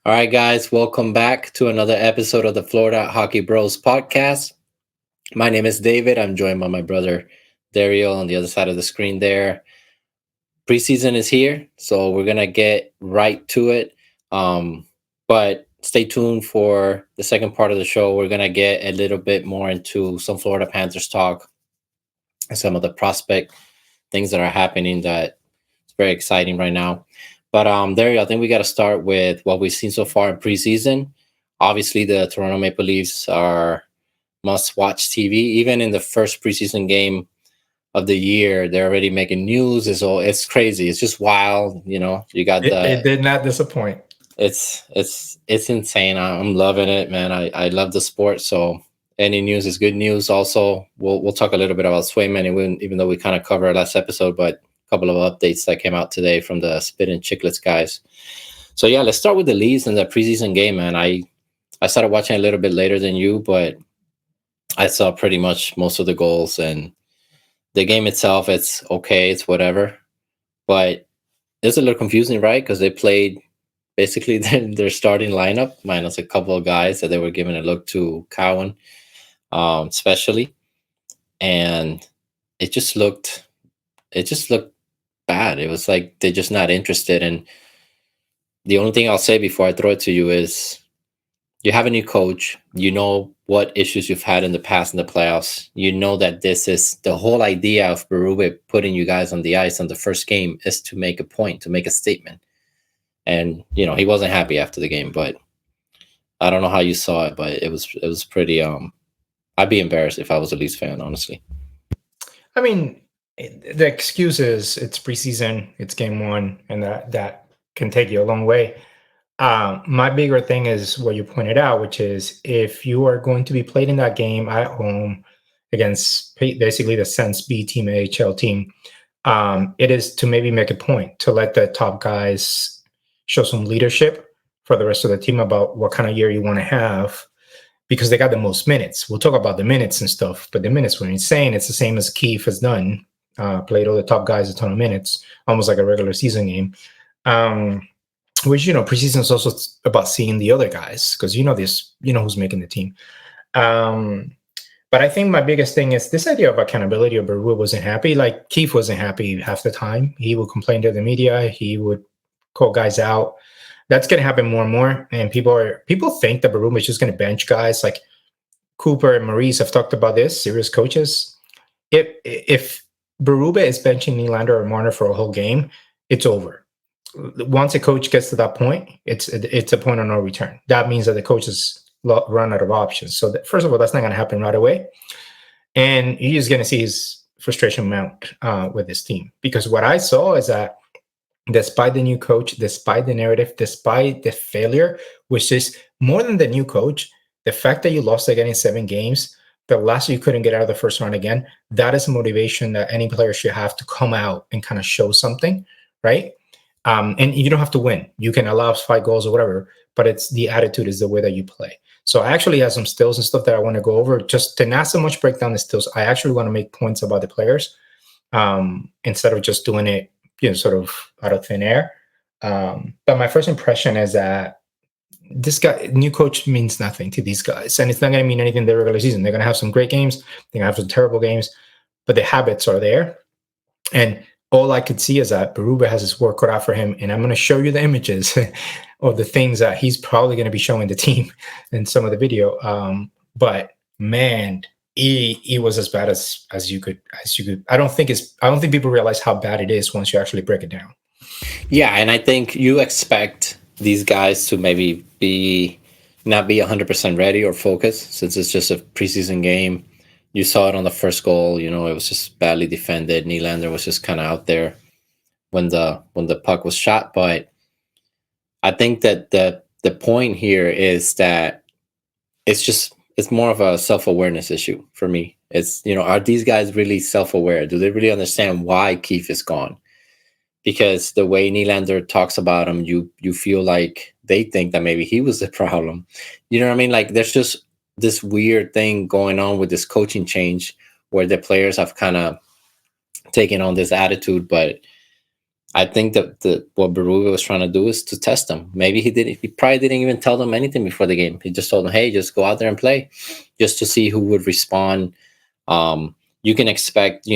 All right, guys, welcome back to another episode of the Florida Hockey Bros podcast. My name is David. I'm joined by my brother Dario on the other side of the screen there. Preseason is here, so we're going to get right to it. But stay tuned for the second part of the show. We're going to get a little bit more into some Florida Panthers talk and some of the prospect things that are happening that is very exciting right now. But Dario, I think we got to start with what we've seen so far in preseason. Obviously, the Toronto Maple Leafs are must-watch TV. Even in the first preseason game of the year, they're already making news. It's crazy. It's just wild. You got It did not disappoint. it's insane. I'm loving it, man. I love the sport. So any news is good news. Also, we'll talk a little bit about Swayman, even though we kind of covered last episode, but couple of updates that came out today from the Spit and Chicklets guys. So yeah, let's start with the Leafs and the preseason game, man. I started watching a little bit later than you, but I saw pretty much most of the goals, and the game itself, it's okay, it's whatever. But it's a little confusing, right? Because they played basically their starting lineup minus a couple of guys that they were giving a look to Cowan, especially, and it just looked bad. It was like they're just not interested. And the only thing I'll say before I throw it to you is you have a new coach. You know what issues you've had in the past in the playoffs. You know that this is the whole idea of Berube putting you guys on the ice on the first game is to make a point, to make a statement. And, he wasn't happy after the game, but I don't know how you saw it, but it was pretty, I'd be embarrassed if I was a Leafs fan, honestly. I mean, the excuse is it's preseason, it's game one, and that can take you a long way. My bigger thing is what you pointed out, which is if you are going to be played in that game at home against basically the Sens B team, AHL team, it is to maybe make a point to let the top guys show some leadership for the rest of the team about what kind of year you want to have, because they got the most minutes. We'll talk about the minutes and stuff, but the minutes were insane. It's the same as Keefe has done. Played all the top guys a ton of minutes, almost like a regular season game. Which, preseason is also about seeing the other guys because who's making the team. But I think my biggest thing is this idea of accountability. Berube wasn't happy. Like Keefe wasn't happy half the time. He would complain to the media. He would call guys out. That's going to happen more and more. And people think that Berube is just going to bench guys. Like Cooper and Maurice have talked about this, serious coaches. If Berube is benching Nylander or Marner for a whole game, it's over. Once a coach gets to that point, it's a point of no return. That means that the coach has run out of options. So first of all, that's not going to happen right away. And you're just going to see his frustration mount with this team. Because what I saw is that despite the new coach, despite the narrative, despite the failure, which is more than the new coach, the fact that you lost again in 7 games, the last you couldn't get out of the first round again, that is a motivation that any player should have to come out and kind of show something, right? And you don't have to win. You can allow 5 goals or whatever, but it's the attitude is the way that you play. So I actually have some stills and stuff that I want to go over, just to not so much break down the stills. I actually want to make points about the players instead of just doing it, sort of out of thin air. But my first impression is that this guy, new coach, means nothing to these guys. And it's not going to mean anything in the regular season. They're going to have some great games. They're going to have some terrible games. But the habits are there. And all I could see is that Berube has his work cut out for him. And I'm going to show you the images of the things that he's probably going to be showing the team in some of the video. But man, he was as bad as you could. I don't think people realize how bad it is once you actually break it down. Yeah, and I think you expect these guys to maybe not be 100% ready or focused since it's just a preseason game. You saw it on the first goal. It was just badly defended. Nylander was just kind of out there when the puck was shot. But I think that the point here is that it's more of a self-awareness issue for me. It's, are these guys really self-aware? Do they really understand why Keefe is gone? Because the way Nylander talks about him, you feel like they think that maybe he was the problem. You know what I mean? Like there's just this weird thing going on with this coaching change where the players have kind of taken on this attitude. But I think that what Berube was trying to do is to test them. Maybe he did. He probably didn't even tell them anything before the game. He just told them, "Hey, just go out there and play," just to see who would respond. You can expect,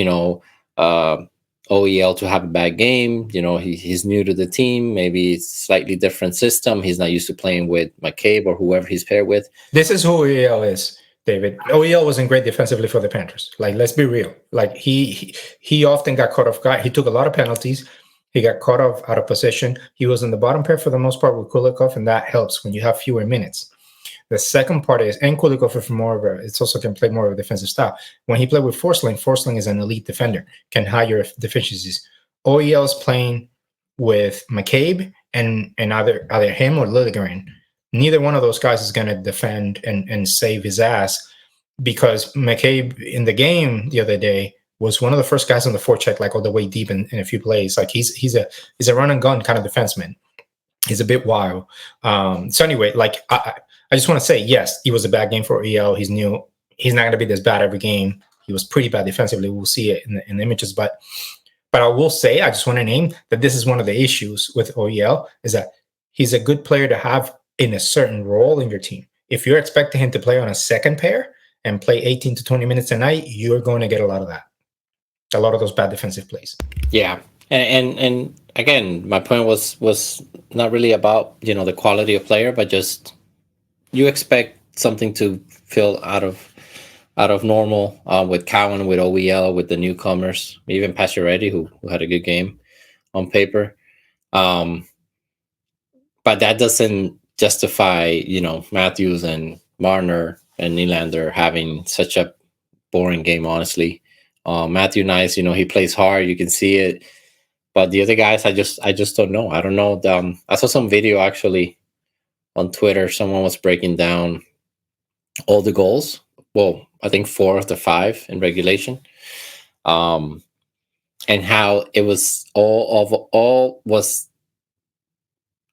OEL to have a bad game. He's new to the team. Maybe it's slightly different system. He's not used to playing with McCabe or whoever he's paired with. This is who OEL is, David. OEL wasn't great defensively for the Panthers. Like, let's be real. Like he often got caught off guard. He took a lot of penalties. He got caught off out of position. He was in the bottom pair for the most part with Kulikov, and that helps when you have fewer minutes. The second part is, and Kulikov is it's also can play more of a defensive style. When he played with Forsling is an elite defender, can hide your deficiencies. OEL is playing with McCabe and either him or Liljegren. Neither one of those guys is going to defend and save his ass, because McCabe in the game the other day was one of the first guys on the forecheck, like all the way deep in a few plays. Like he's a run and gun kind of defenseman. He's a bit wild. So anyway, like I just want to say, yes, it was a bad game for EL. He's new. He's not going to be this bad every game. He was pretty bad defensively. We'll see it in the images. But I will say, I just want to name that this is one of the issues with OEL, is that he's a good player to have in a certain role in your team. If you're expecting him to play on a second pair and play 18 to 20 minutes a night, you're going to get a lot of that. A lot of those bad defensive plays. Yeah. And again, my point was not really about, the quality of player, but just you expect something to feel out of normal with Cowan, with OEL, with the newcomers, even Pacioretty, who had a good game on paper. But that doesn't justify, Matthews and Marner and Nylander having such a boring game, honestly. Matthew Nice, he plays hard. You can see it. But the other guys, I just don't know. I don't know. I saw some video actually on Twitter. Someone was breaking down all the goals. Well, I think 4 of the 5 in regulation. And how it was all was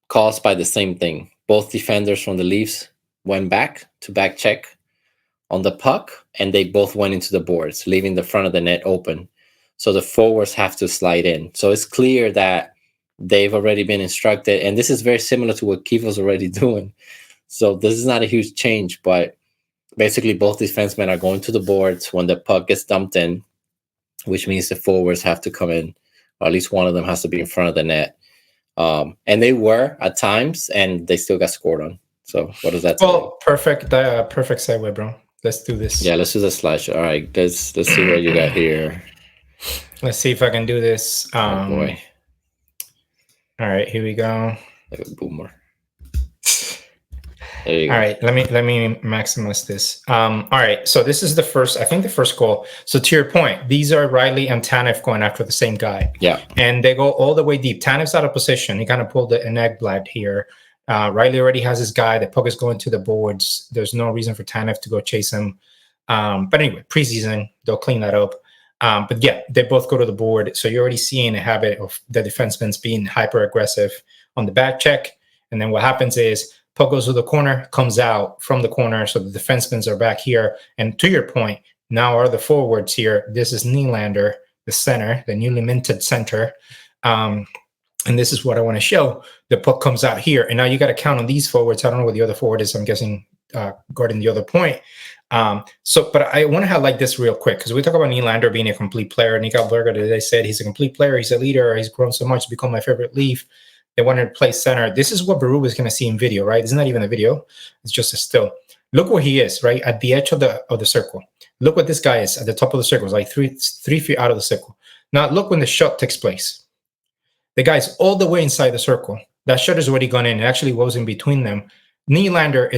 caused by the same thing. Both defenders from the Leafs went back to back check on the puck, and they both went into the boards, leaving the front of the net open. So the forwards have to slide in. So it's clear that they've already been instructed, and this is very similar to what Keith was already doing. So this is not a huge change, but basically both defensemen are going to the boards when the puck gets dumped in, which means the forwards have to come in, or at least one of them has to be in front of the net. And they were at times, and they still got scored on. So what does that tell you? Perfect segue, bro. Let's do this. Yeah, let's do the slideshow. All right, let's see what you got here. Let's see if I can do this. Oh boy. All right, here we go. Like a boomer. There you go. All right, let me maximize this. All right, so this is the first goal. So to your point, these are Riley and Tanev going after the same guy. Yeah. And they go all the way deep. Tanev's out of position. He kind of pulled an Ekblad here. Riley already has his guy. The puck is going to the boards. There's no reason for Tanev to go chase him. But anyway, preseason, they'll clean that up. But yeah, they both go to the board. So you're already seeing a habit of the defensemen being hyper aggressive on the back check. And then what happens is puck goes to the corner, comes out from the corner. So the defensemen are back here. And to your point, now are the forwards here. This is Nylander, the center, the newly minted center. And this is what I want to show. The puck comes out here. And now you got to count on these forwards. I don't know what the other forward is. I'm guessing guarding the other point. But I want to highlight this real quick, because we talk about Nylander being a complete player. Nico Berger today said he's a complete player. He's a leader. He's grown so much to become my favorite Leaf. They wanted to play center. This is what Berube is going to see in video, right? It's not even a video. It's just a still. Look where he is, right? At the edge of the circle. Look what this guy is at the top of the circle. It's like three feet out of the circle. Now look when the shot takes place. The guy's all the way inside the circle. That shot has already gone in. It actually was in between them. Nylander,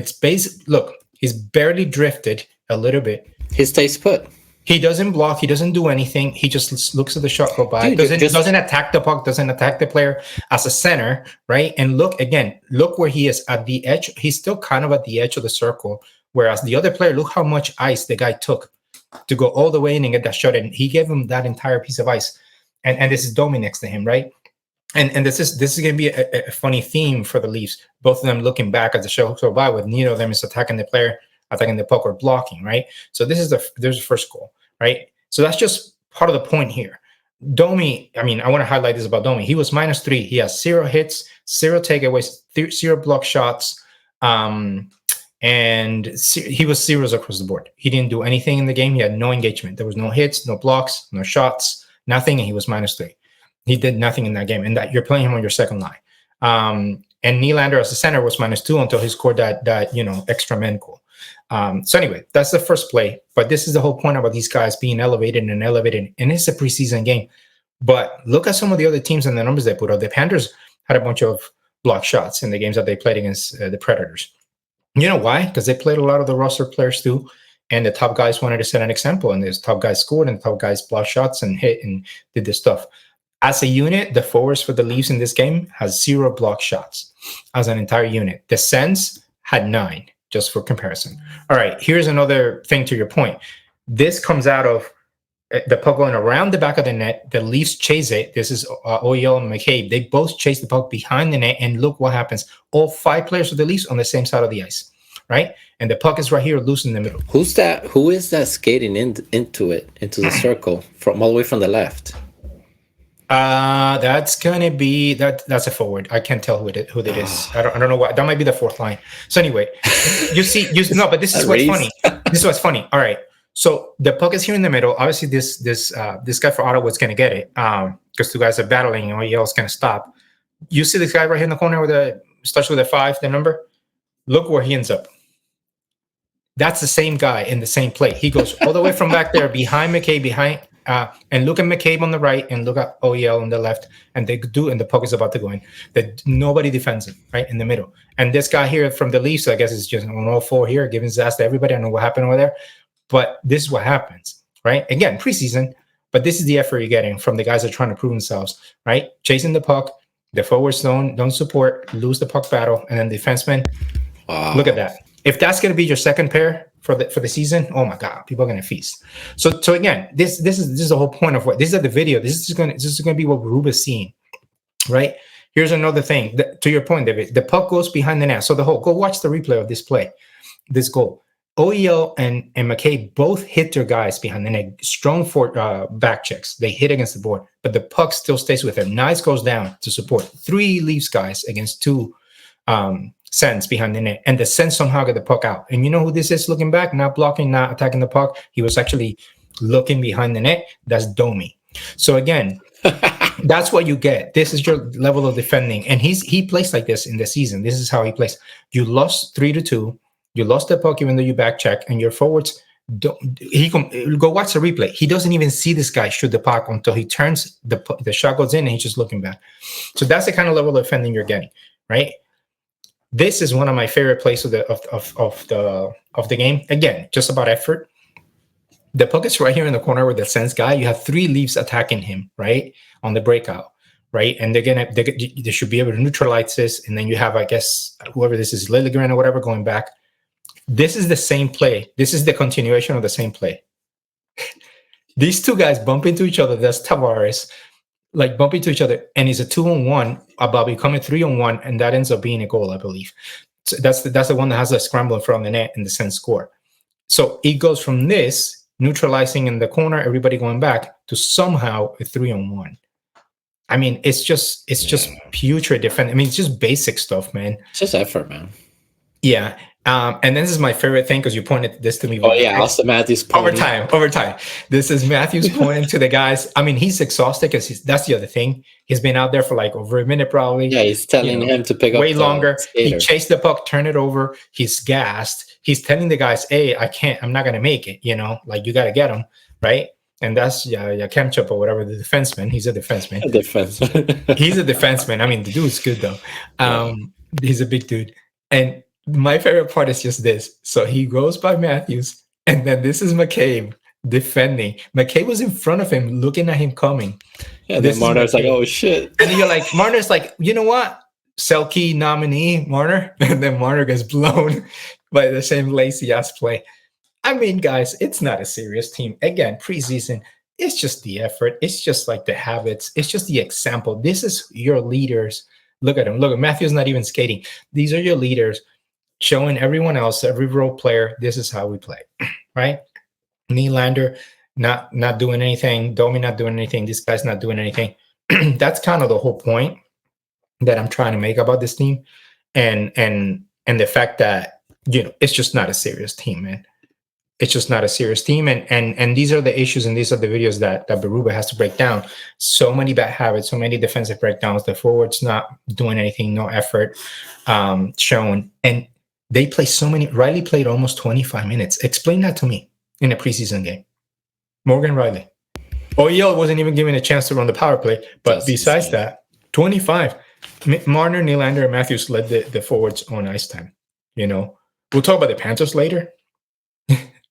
look, he's barely drifted a little bit. He stays put. He doesn't block. He doesn't do anything. He just looks at the shot go by. Dude, doesn't attack the puck, doesn't attack the player as a center, right? And look where he is at the edge. He's still kind of at the edge of the circle, whereas the other player, look how much ice the guy took to go all the way in and get that shot in. He gave him that entire piece of ice. And this is Domi next to him, right? And this is going to be a funny theme for the Leafs. Both of them looking back at the show go by, with neither of them is attacking the player, attacking the puck, or blocking, right? So there's the first goal, right? So that's just part of the point here. Domi, I mean, I want to highlight this about Domi. He was -3. He has 0 hits, 0 takeaways, 0 block shots, and he was zeros across the board. He didn't do anything in the game. He had no engagement. There was no hits, no blocks, no shots, nothing, and he was -3. He did nothing in that game, and that you're playing him on your second line. And Nylander as a center was -2 until he scored that extra man goal. So anyway, that's the first play. But this is the whole point about these guys being elevated, and it's a preseason game. But look at some of the other teams and the numbers they put up. The Panthers had a bunch of block shots in the games that they played against the Predators. You know why? Because they played a lot of the roster players too, and the top guys wanted to set an example, and these top guys scored, and the top guys blocked shots and hit and did this stuff. As a unit, the forwards for the Leafs in this game has 0 block shots as an entire unit. The Sens had 9, just for comparison. All right, here's another thing to your point. This comes out of the puck going around the back of the net. The Leafs chase it. This is OEL and McCabe. They both chase the puck behind the net, and look what happens. All 5 players of the Leafs on the same side of the ice, right? And the puck is right here, loose in the middle. Who's that? Who is that skating into the circle from all the way from the left? That's gonna be that's a forward. I can't tell who it is. I don't know what that might be the 4th line. So anyway, but this is what's funny. This is what's funny. All right. So the puck is here in the middle. Obviously, this guy for Ottawa is gonna get it. Because 2 guys are battling, and OEL is gonna stop. You see this guy right here in the corner starts with a 5, the number. Look where he ends up. That's the same guy in the same play. He goes all the way from back there behind McCabe, and look at McCabe on the right, and look at OEL on the left, and the puck is about to go in. That nobody defends it, right in the middle. And this guy here from the Leafs, I guess, is just on all 4 here, giving his ass to everybody. I don't know what happened over there, but this is what happens, right? Again, preseason, but this is the effort you're getting from the guys that are trying to prove themselves, right? Chasing the puck, the forwards don't support, lose the puck battle, and then defensemen. Wow. Look at that. If that's going to be your second pair for the season, oh my God, people are going to feast. So again, this is the whole point of what this is the video. This is going to be what Ruba's seeing, right? Here's another thing to your point, David. The puck goes behind the net. So go watch the replay of this play, this goal. OEL and McKay both hit their guys behind the net. Strong for back checks. They hit against the board, but the puck still stays with them. Nice goes down to support 3 Leafs guys against 2 Sens behind the net, and the Sens somehow get the puck out. And you know who this is looking back, not blocking, not attacking the puck. He was actually looking behind the net. That's Domi. So again, that's what you get. This is your level of defending, and he plays like this in the season. This is how he plays. You lost 3-2. You lost the puck even though you back check, and your forwards go watch the replay. He doesn't even see this guy shoot the puck until he turns the shot goes in, and he's just looking back. So that's the kind of level of defending you're getting, right? This is one of my favorite plays of the game. Again, just about effort. The puck is right here in the corner with the Sens guy. You have 3 Leafs attacking him, right, on the breakout, right? And they should be able to neutralize this. And then you have, I guess, whoever this is, Liljegren or whatever, going back. This is the same play. This is the continuation of the same play. These 2 guys bump into each other. That's Tavares. Like bump into each other, and it's a 2-on-1 about becoming 3-on-1, and that ends up being a goal, I believe. So that's the one that has a scramble in front of the net and the Sens score. So it goes from this neutralizing in the corner, everybody going back, to somehow a 3-on-1. I mean, it's just putrid defense. I mean, it's just basic stuff, man. It's just effort, man. Yeah. And this is my favorite thing because you pointed this to me. Oh yeah, also Matthews overtime. This is Matthews pointing to the guys. I mean, he's exhausted because that's the other thing. He's been out there for like over a minute probably. Yeah, he's telling him to pick up way longer. Skater. He chased the puck, turn it over. He's gassed. He's telling the guys, "Hey, I'm not gonna make it. You know, like you got to get him right." And that's Kemchup or whatever, the defenseman. He's a defenseman. He's a defenseman. I mean, the dude's good though. He's a big dude. And my favorite part is just this. So he goes by Matthews, and then this is McCabe defending. McCabe was in front of him, looking at him coming. Yeah, then Marner's like, oh shit. And you're like, Marner's like, you know what? Selke nominee, Marner. And then Marner gets blown by the same lazy ass play. I mean, guys, it's not a serious team. Again, preseason, it's just the effort. It's just like the habits. It's just the example. This is your leaders. Look at him. Look at Matthews not even skating. These are your leaders showing everyone else, every role player, this is how we play, right? Nylander, not doing anything. Domi not doing anything. This guy's not doing anything. That's kind of the whole point that I'm trying to make about this team, and the fact that it's just not a serious team, man. It's just not a serious team, and these are the issues, and these are the videos that Berube has to break down. So many bad habits, so many defensive breakdowns. The forwards not doing anything, no effort shown, and they play so many. Riley played almost 25 minutes. Explain that to me in a preseason game. Morgan Riley. OEL wasn't even given a chance to run the power play, but that's besides insane. That, 25. Marner, Nylander, and Matthews led the forwards on ice time. We'll talk about the Panthers later.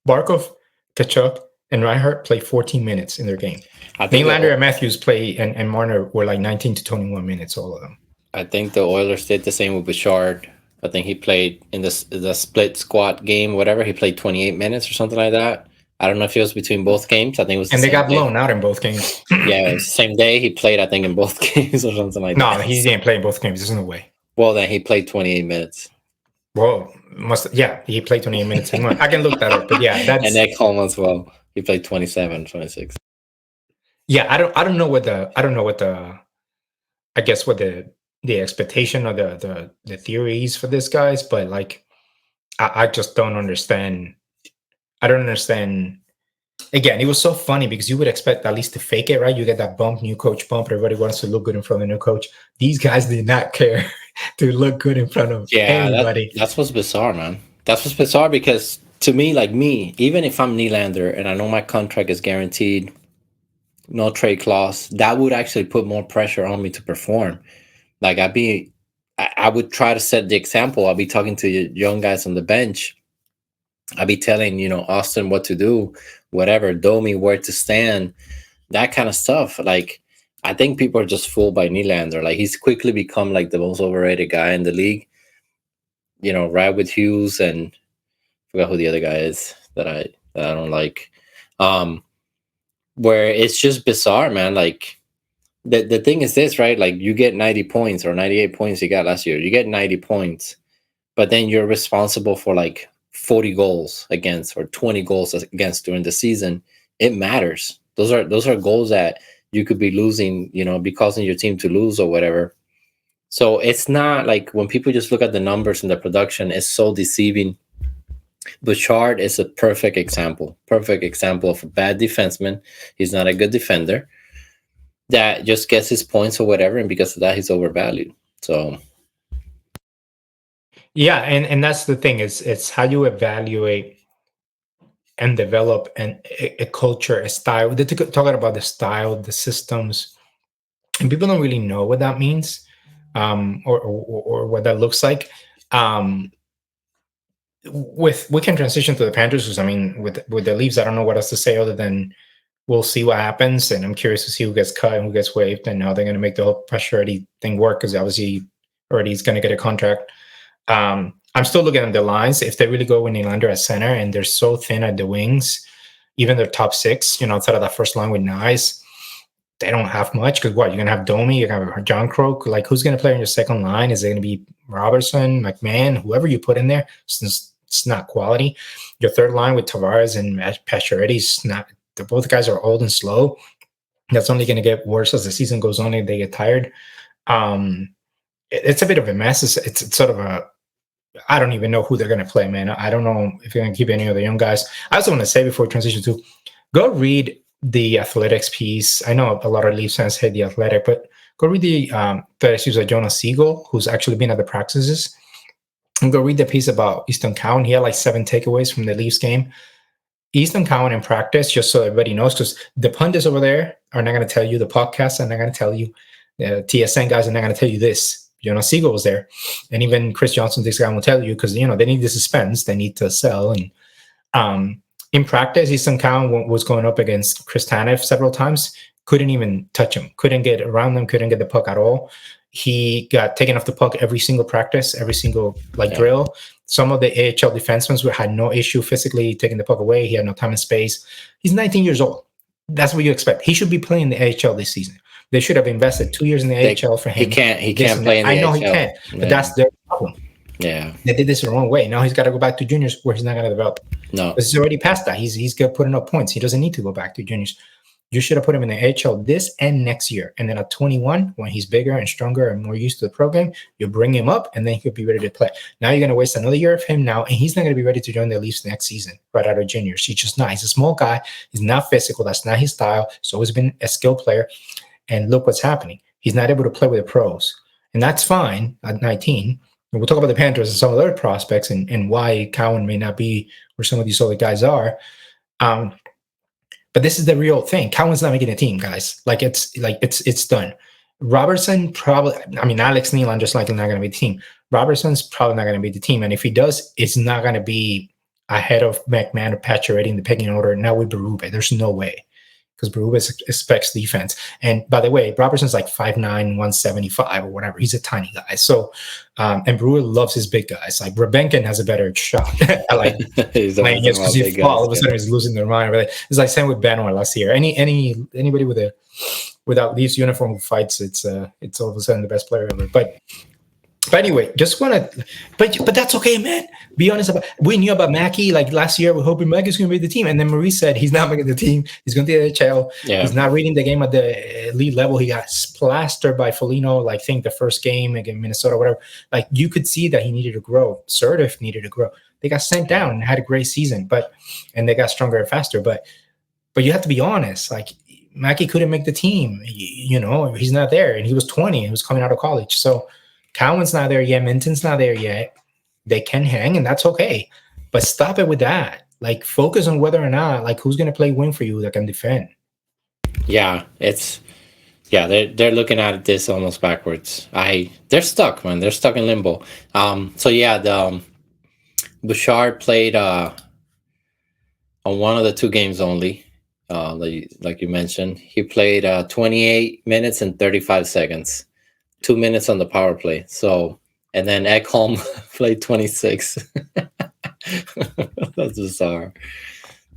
Barkov, Kachuk, and Reinhardt played 14 minutes in their game. Nylander and Matthews play, and Marner were like 19 to 21 minutes, all of them. I think the Oilers did the same with Bouchard. I think he played in the split squad game, whatever. He played 28 minutes or something like that. I don't know if it was between both games. I think it was. And they got blown out in both games. Yeah, it was the same day. He played, I think, in both games or something like that. No, he didn't play in both games. There's no way. Well, then he played 28 minutes. Well, he played 28 minutes. I can look that up, but yeah, that's. And Nick Holm as well. He played 27, 26. Yeah, I don't know what the I guess what the expectation or the theories for this guys, but like I just don't understand. I don't understand. Again, it was so funny because you would expect at least to fake it, right? You get that bump, new coach bump. Everybody wants to look good in front of the new coach. These guys did not care to look good in front of anybody. That's what's bizarre, man. That's what's bizarre because to me, like me, even if I'm Nylander and I know my contract is guaranteed, no trade clause, that would actually put more pressure on me to perform. Like I would try to set the example. I'll be talking to young guys on the bench. I'll be telling, Austin what to do, whatever, Domi where to stand, that kind of stuff. Like, I think people are just fooled by Nylander. Like, he's quickly become like the most overrated guy in the league. Right with Hughes, and I forgot who the other guy is that I don't like. Where it's just bizarre, man. Like, the thing is this, right? Like, you get 90 points or 98 points you got last year. You get 90 points, but then you're responsible for like 40 goals against or 20 goals against during the season. It matters. Those are goals that you could be losing, be causing your team to lose or whatever. So it's not like when people just look at the numbers and the production, it's so deceiving. Bouchard is a perfect example of a bad defenseman. He's not a good defender that just gets his points or whatever, and because of that, he's overvalued. So yeah, and that's the thing, is it's how you evaluate and develop a culture, a style. They're talking about the style, the systems, and people don't really know what that means, or what that looks like. We can transition to the Panthers, because I mean, with the Leafs, I don't know what else to say other than we'll see what happens, and I'm curious to see who gets cut and who gets waived, and how they're going to make the whole pressure thing work, because obviously already he's going to get a contract. I'm still looking at the lines. If they really go with Nylander at center and they're so thin at the wings, even their top six, outside of that first line with Nyes, they don't have much. Because you're going to have Domi, you're going to have John Croak. Like, who's going to play in your second line? Is it going to be Robertson, McMahon, whoever you put in there? It's not quality. Your third line with Tavares and Pacioretty, both guys are old and slow. That's only going to get worse as the season goes on and they get tired. It's a bit of a mess. It's sort of I don't even know who they're going to play, man. I don't know if you're going to keep any of the young guys. I also want to say before we transition to, go read the Athletics piece. I know a lot of Leafs fans hate the Athletic, but go read the Athletics piece by Jonas Siegel, who's actually been at the practices, and go read the piece about Easton Cowan. He had like 7 takeaways from the Leafs game. Easton Cowan in practice, just so everybody knows, because the pundits over there are not going to tell you, the podcasts are not going to tell you, the TSN guys are not going to tell you this. Jonas Siegel was there, and even Chris Johnson, this guy will tell you, because they need the suspense, they need to sell. And in practice, Easton Cowan was going up against Chris Tanev several times, couldn't even touch him, couldn't get around them, couldn't get the puck at all. He got taken off the puck every single practice, every single drill. Some of the AHL defensemen had no issue physically taking the puck away. He had no time and space. He's 19 years old. That's what you expect. He should be playing the AHL this season. They should have invested 2 years in the AHL for him. He can't play in the AHL. I know he can't, but that's their problem. Yeah. They did this the wrong way. Now he's got to go back to juniors where he's not going to develop. No. He's already past that. He's good putting up points. He doesn't need to go back to juniors. You should have put him in the AHL this and next year. And then at 21, when he's bigger and stronger and more used to the program, you bring him up and then he could be ready to play. Now you're going to waste another year of him now, and he's not going to be ready to join the Leafs next season right out of juniors. He's just not. He's a small guy. He's not physical. That's not his style. He's always been a skill player. And look what's happening. He's not able to play with the pros. And that's fine at 19. And we'll talk about the Panthers and some of their prospects and why Cowan may not be where some of these other guys are. But this is the real thing. Cowan's not making a team, guys. It's done. Robertson probably, Alex Neal, I'm just likely not going to be the team. Robertson's probably not going to be the team. And if he does, it's not going to be ahead of McMahon or Pacioretty in the picking order. Now with Berube, there's no way. Because Berube expects defense. And by the way, Robertson's like 5'9", 175 or whatever. He's a tiny guy. So, and Berube loves his big guys. Like Rebenkin has a better shot. Like playing against, because all of a sudden he's losing their mind. It's like same with Benoit last year. Anybody without Leafs uniform who fights, it's all of a sudden the best player ever. But anyway, just want to, but that's okay, man. Be honest about. We knew about Mackey like last year. We're hoping Mackey's going to be the team, and then Maurice said he's not making the team. He's going to the NHL. Yeah. He's not reading the game at the elite level. He got plastered by Foligno. Like, I think the first game against Minnesota, whatever. Like, you could see that he needed to grow. Sertif needed to grow. They got sent down and had a great season, and they got stronger and faster. But you have to be honest. Like, Mackey couldn't make the team. He's not there, and he was 20. He was coming out of college, so. Cowan's not there yet. Minton's not there yet. They can hang, and that's okay. But stop it with that. Like, focus on whether or not, like, who's going to play wing for you that can defend. Yeah, they're looking at this almost backwards. They're stuck, man. They're stuck in limbo. The Bouchard played on one of the two games only. Like you mentioned, he played 28 minutes and 35 seconds. 2 minutes on the power play. So, and then Ekholm played 26. That's bizarre.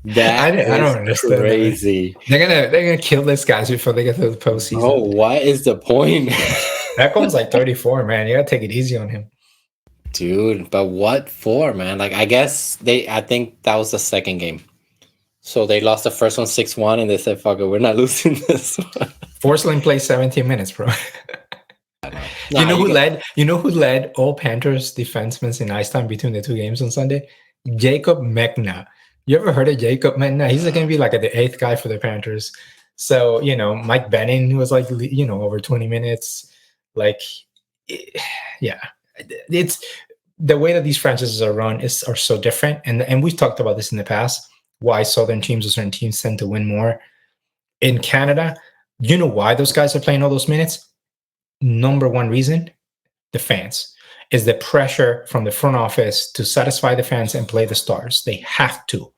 I don't understand. Crazy. They're gonna kill these guys before they get to the postseason. Oh, what is the point? Ekholm's like 34, man. You gotta take it easy on him, dude. But what for, man? Like, I think that was the second game. So they lost the first one 6-1, and they said, "Fuck it, we're not losing this one." Forsling played 17 minutes, bro. You know who led all Panthers defensemen in ice time between the two games on Sunday? Jacob Mekna. You ever heard of Jacob Mekna? He's going to be like the 8th guy for the Panthers. So, Mike Benning was like, over 20 minutes. Like, yeah, it's the way that these franchises are run are so different. And we've talked about this in the past, why Southern teams or certain teams tend to win more. In Canada, you know why those guys are playing all those minutes? Number one reason, the fans, is the pressure from the front office to satisfy the fans and play the stars. They have to.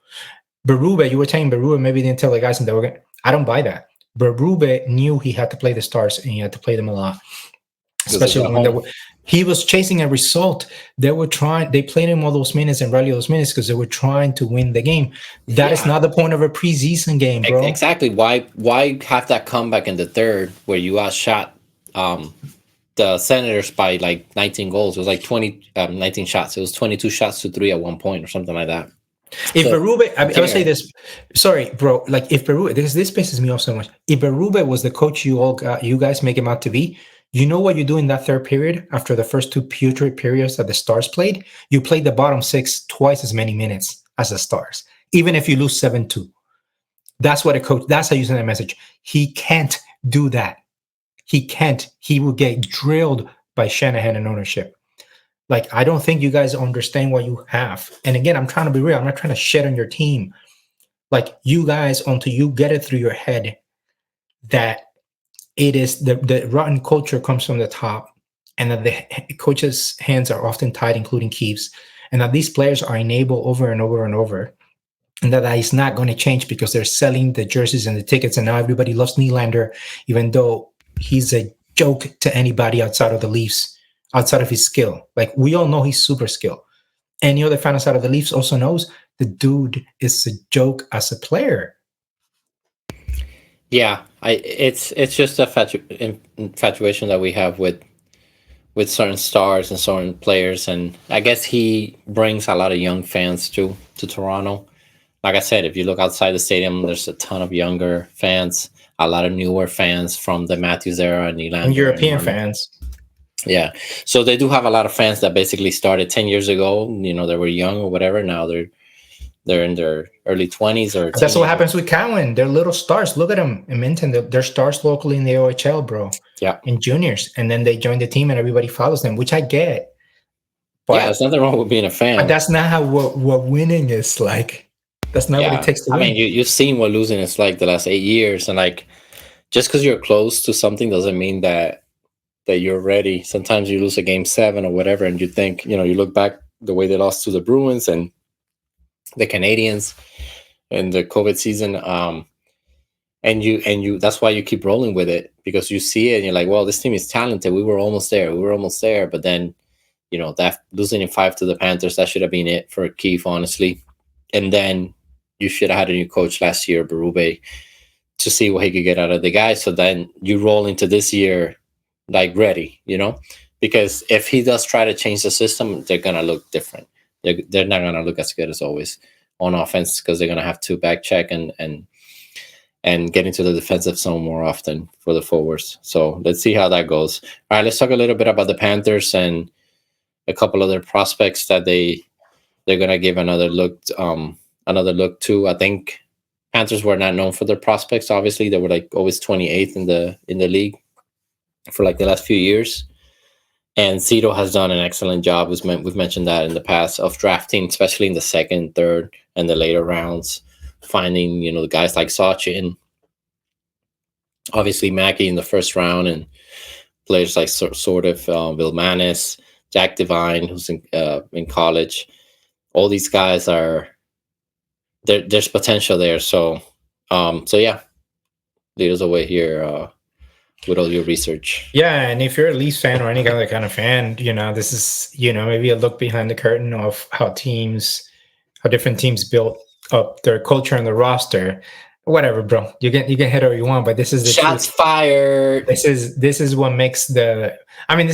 Berube, you were saying Berube maybe didn't tell the guys and they were going. I don't buy that. Berube knew he had to play the stars and he had to play them a lot. Especially when he was chasing a result. They played him all those minutes and rally those minutes because they were trying to win the game. That is not the point of a preseason game, bro. Exactly. Why have that comeback in the third where you outshot the Senators by like 19 goals? It was like 19 shots. It was 22 shots to 3 at one point or something like that. If Berube, I would say this. Sorry, bro. Like, if Berube, this pisses me off so much. If Berube was the coach you guys make him out to be, you know what you do in that third period after the first two putrid periods that the Stars played? You played the bottom six twice as many minutes as the Stars, even if you lose 7-2. That's what a coach. That's how you send a message. He can't do that. He can't. He will get drilled by Shanahan and ownership. Like, I don't think you guys understand what you have. And again, I'm trying to be real. I'm not trying to shit on your team. Like, you guys, until you get it through your head that it is the rotten culture comes from the top, and that the coach's hands are often tied, including Keefe's, and that these players are enabled over and over and over, and that is not going to change because they're selling the jerseys and the tickets, and now everybody loves Nylander, even though he's a joke to anybody outside of the Leafs, outside of his skill. Like, we all know he's super skilled. Any other fan outside of the Leafs also knows the dude is a joke as a player. Yeah, it's just a infatuation that we have with with certain stars and certain players, and I guess he brings a lot of young fans to Toronto. Like I said, if you look outside the stadium, there's a ton of younger fans, a lot of newer fans from the Matthews era and And Nylander and European Marner. fans. Yeah, so they do have a lot of fans that basically started 10 years ago. You know, they were young or whatever. Now they're in their early 20s or But that's what teenagers. happens with Cowan. They're little stars. Look at them in Minton. They're stars locally in the OHL, bro. Yeah, In juniors. And then they join the team and everybody follows them, which I get. But, yeah. There's nothing wrong with being a fan. but that's not how what winning is like. That's not what it takes to I win. mean, you've seen what losing is like the last 8 years, and like just because you're close to something doesn't mean that you're ready. Sometimes you lose a game 7 or whatever, and you think, you look back the way they lost to the Bruins and the Canadians in the COVID season, and you that's why you keep rolling with it, because you see it and you're like, well, this team is talented. We were almost there, but then that losing in 5 to the Panthers, that should have been it for Keefe, honestly. And then you should have had a new coach last year, Berube, to see what he could get out of the guys. So then you roll into this year like ready, because if he does try to change the system, they're gonna look different. They're not gonna look as good as always on offense, because they're gonna have to back check and get into the defensive zone more often for the forwards. So let's see how that goes. All right, let's talk a little bit about the Panthers and a couple other prospects that they're gonna give another look to. I think Panthers were not known for their prospects. Obviously, they were like always 28th in the league for like the last few years. And Zito has done an excellent job. We've mentioned that in the past, of drafting, especially in the second, third, and the later rounds, finding the guys like Sachin, obviously Mackey in the first round, and players like sort of Vilmanis, Jack Devine, who's in college. All these guys there's potential there. So yeah, lead us away here with all your research. Yeah, and if you're a Leafs fan or any other kind of fan, this is maybe a look behind the curtain of how different teams built up their culture and the roster. Whatever, bro. You can hit all you want, but this is the shots fired. This is what makes this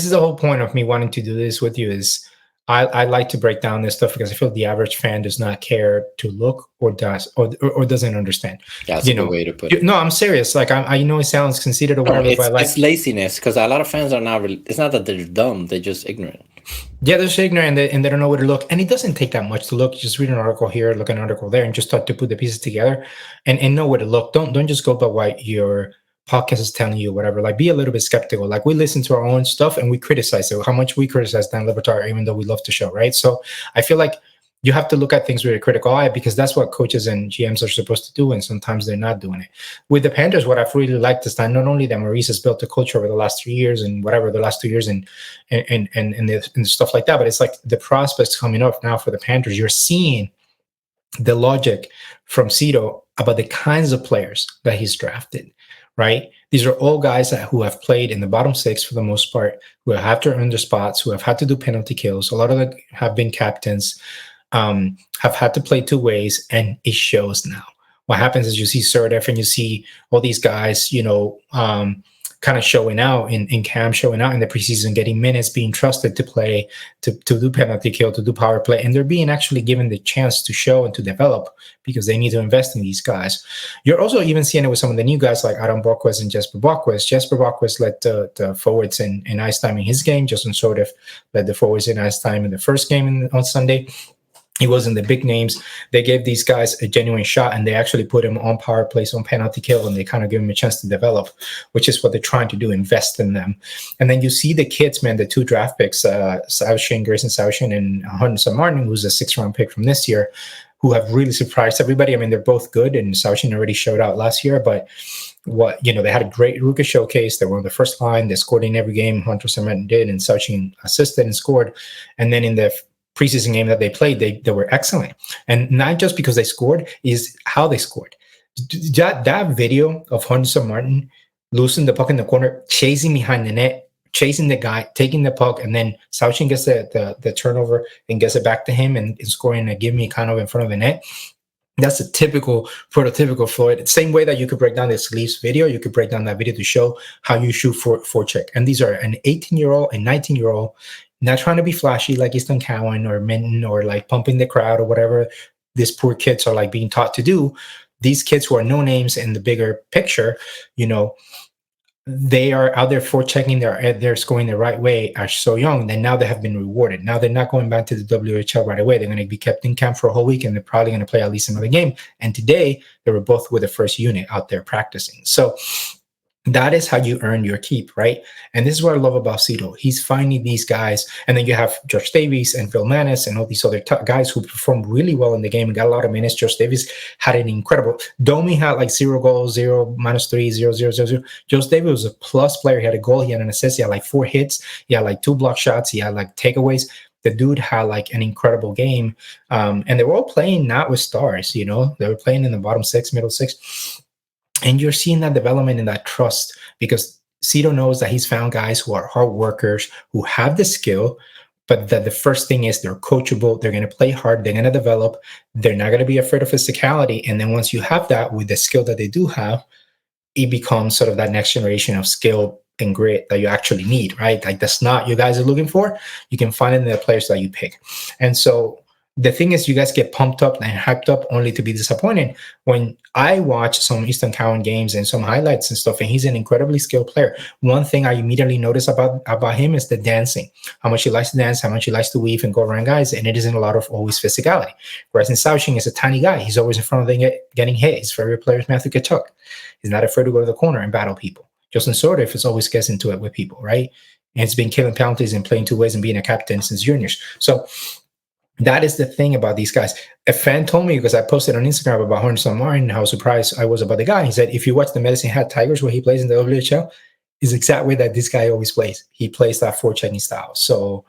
is the whole point of me wanting to do this with you. Is I like to break down this stuff because I feel the average fan does not care to look or doesn't understand. Yeah, that's a good way to put it. No, I'm serious. Like I know it sounds conceited or whatever, but it's laziness, because a lot of fans are not really. It's not that they're dumb; they're just ignorant. Yeah, they're just ignorant and they don't know where to look. And it doesn't take that much to look. Just read an article here, look at an article there, and just start to put the pieces together and know where to look. Don't just go by what your podcast is telling you, whatever. Like, be a little bit skeptical. Like, we listen to our own stuff and we criticize it. How much we criticize Dan Le Batard, even though we love the show, right? So I feel like you have to look at things with a critical eye, because that's what coaches and GMs are supposed to do, and sometimes they're not doing it. With the Panthers, what I've really liked is that not only that Maurice has built a culture over the last 3 years and whatever, the last 2 years and stuff like that, but it's like the prospects coming up now for the Panthers. You're seeing the logic from Zito about the kinds of players that he's drafted, right? These are all guys who have played in the bottom 6 for the most part, who have to earn their spots, who have had to do penalty kills. A lot of them have been captains. Have had to play 2 ways, and it shows now. What happens is you see Serdev and you see all these guys, kind of showing out in camp, showing out in the preseason, getting minutes, being trusted to play, to do penalty kill, to do power play, and they're being actually given the chance to show and to develop, because they need to invest in these guys. You're also even seeing it with some of the new guys like Adam Boquist and Jesper Boquist. Jesper Boquist led the forwards in ice time in his game. Justin Serdev led the forwards in ice time in the first game on Sunday. He wasn't the big names. They gave these guys a genuine shot, and they actually put him on power plays, on penalty kill, and they kind of give him a chance to develop, which is what they're trying to do, invest in them. And then you see the kids, man, the 2 draft picks, Grayson Sawshin and Hunter Martin, who's a 6th-round pick from this year, who have really surprised everybody. I mean, they're both good, and Sawshin already showed out last year, but they had a great rookie showcase. They were on the first line. They scored in every game. Hunter Martin did, and Sawshin assisted and scored. And then in the preseason game that they played, they were excellent. And not just because they scored, is how they scored. That video of Hunter Martin losing the puck in the corner, chasing behind the net, chasing the guy, taking the puck, and then Sawshin gets the turnover and gets it back to him and scoring a give me kind of in front of the net. That's a typical prototypical Floyd. Same way that you could break down this Leafs video, you could break down that video to show how you shoot for check. And these are an 18-year-old and 19-year-old, not trying to be flashy like Easton Cowan or Minton or like pumping the crowd or whatever these poor kids are like being taught to do. These kids who are no names in the bigger picture, you know, they are out there for checking they're scoring the right way are so young that now they have been rewarded. Now they're not going back to the WHL right away. They're going to be kept in camp for a whole week and they're probably going to play at least another game. And today they were both with the first unit out there practicing. So that is how you earn your keep, right? And this is what I love about Zito. He's finding these guys, and then you have Josh Davies and Phil Manis and all these other guys who performed really well in the game and got a lot of minutes. Josh Davies had an incredible. Domi had like 0 goals, 0, -3, 0, 0, 0, 0. Josh Davies was a plus player. He had a goal, he had an assist, he had like 4 hits, he had like 2 block shots, he had like takeaways. The dude had like an incredible game, and they were all playing not with stars. You know, they were playing in the bottom 6, middle 6. And you're seeing that development and that trust because Zito knows that he's found guys who are hard workers, who have the skill, but that the first thing is they're coachable, they're going to play hard, they're going to develop, they're not going to be afraid of physicality. And then once you have that with the skill that they do have, it becomes sort of that next generation of skill and grit that you actually need, right? Like that's not you guys are looking for. You can find it in the players that you pick. And so the thing is, you guys get pumped up and hyped up only to be disappointed. When I watch some Easton Cowan games and some highlights and stuff, and he's an incredibly skilled player. One thing I immediately notice about him is the dancing, how much he likes to dance, how much he likes to weave and go around guys, and it isn't a lot of always physicality. Whereas in Souching is a tiny guy. He's always in front of them getting hit. His favorite player is Matthew Tkachuk. He's not afraid to go to the corner and battle people. Justin Sordiff is always gets into it with people, right? And it's been killing penalties and playing 2 ways and being a captain since juniors. So that is the thing about these guys. A fan told me, because I posted on Instagram about Hornson Martin, how surprised I was about the guy. He said, if you watch the Medicine Hat Tigers where he plays in the WHL, is exactly that this guy always plays. He plays that forechecking style. So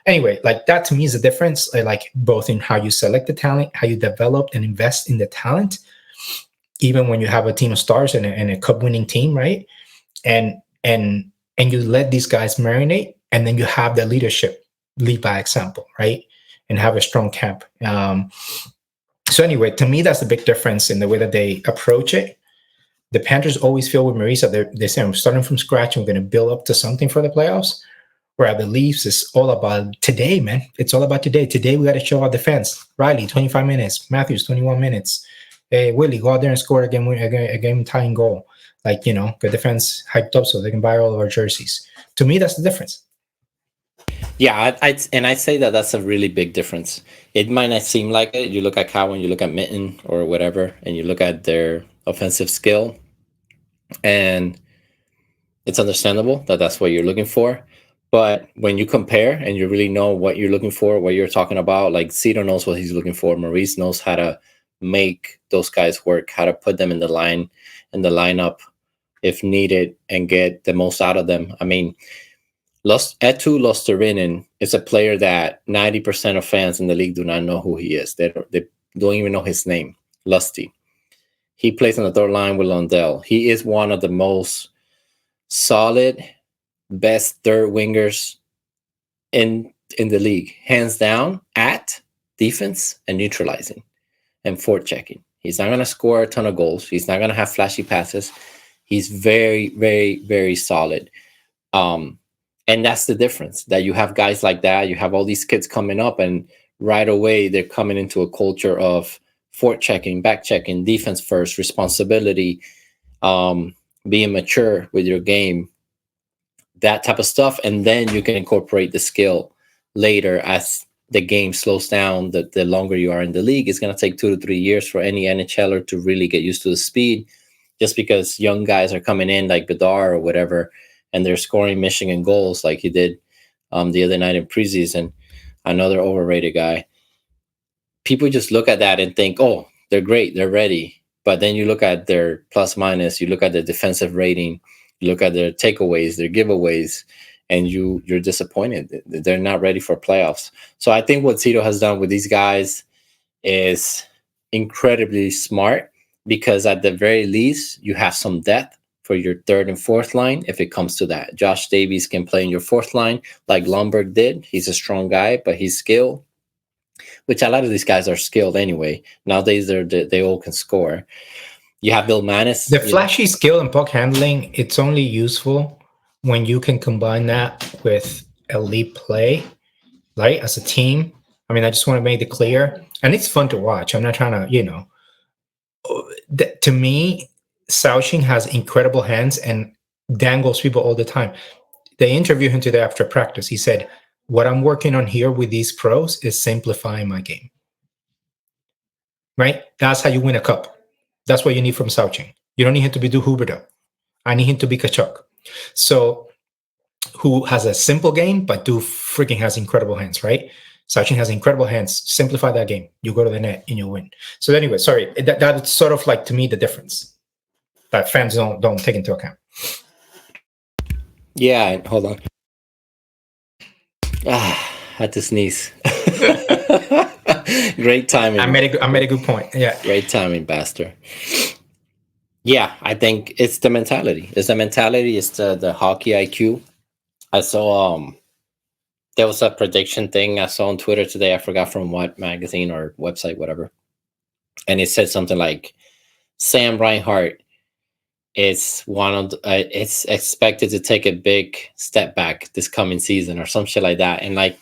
anyway, like that to me is the difference, like both in how you select the talent, how you develop and invest in the talent, even when you have a team of stars and a cup winning team, right? And you let these guys marinate, and then you have the leadership lead by example, right? And have a strong camp. So anyway, to me, that's the big difference in the way that they approach it. The Panthers always feel with Marisa, they say, we're starting from scratch and we're going to build up to something for the playoffs. Where the Leafs is all about today, man. It's all about today. Today, we got to show our defense. Riley, 25 minutes. Matthews, 21 minutes. Hey, Willie, go out there and score a game-tying goal. Like, you know, get defense hyped up so they can buy all of our jerseys. To me, that's the difference. Yeah, I'd say that that's a really big difference. It might not seem like it. You look at Cowan, you look at Mitten or whatever, and you look at their offensive skill, and it's understandable that that's what you're looking for. But when you compare and you really know what you're looking for, what you're talking about, like Zito knows what he's looking for. Maurice knows how to make those guys work, how to put them in the lineup if needed and get the most out of them. I mean, Eetu Luostarinen is a player that 90% of fans in the league do not know who he is. They don't even know his name, Lusty. He plays on the third line with Lundell. He is one of the most solid, best third wingers in the league, hands down, at defense and neutralizing and forechecking. He's not going to score a ton of goals. He's not going to have flashy passes. He's very, very, very solid. And that's the difference, that you have guys like that. You have all these kids coming up, and right away they're coming into a culture of forechecking, back-checking, defense first, responsibility, being mature with your game, that type of stuff. And then you can incorporate the skill later as the game slows down. The longer you are in the league, it's going to take 2 to 3 years for any NHLer to really get used to the speed, just because young guys are coming in like Bedard or whatever, and they're scoring Michigan goals like he did the other night in preseason, another overrated guy. People just look at that and think, oh, they're great, they're ready. But then you look at their plus minus, you look at their defensive rating, you look at their takeaways, their giveaways, and you're disappointed. They're not ready for playoffs. So I think what Zito has done with these guys is incredibly smart, because at the very least, you have some depth for your third and fourth line if it comes to that. Josh Davies can play in your fourth line like Lundberg did. He's a strong guy, but he's skilled. which a lot of these guys are skilled anyway. Nowadays, they all can score. You have Bill Manis. The flashy skill and puck handling, it's only useful when you can combine that with elite play, right? As a team. I mean, I just want to make it clear. And it's fun to watch. I'm not trying to, to me, Sauching has incredible hands and dangles people all the time. They interviewed him today after practice. He said, what I'm working on here with these pros is simplifying my game. Right? That's how you win a cup. That's what you need from Sauching. You don't need him to be do Huberto. I need him to be Kachuk. So, who has a simple game, but freaking has incredible hands, right? Sauching has incredible hands. Simplify that game. You go to the net and you win. So anyway, sorry. That's sort of like, to me, the difference that fans don't take into account. Yeah, hold on. Had to sneeze. Great timing. I made a good point. Yeah. Great timing, bastard. Yeah, I think it's the mentality. It's the hockey IQ. I saw there was a prediction thing I saw on Twitter today. I forgot from what magazine or website, whatever. And it said something like Sam Reinhart is it's expected to take a big step back this coming season or some shit like that. And like,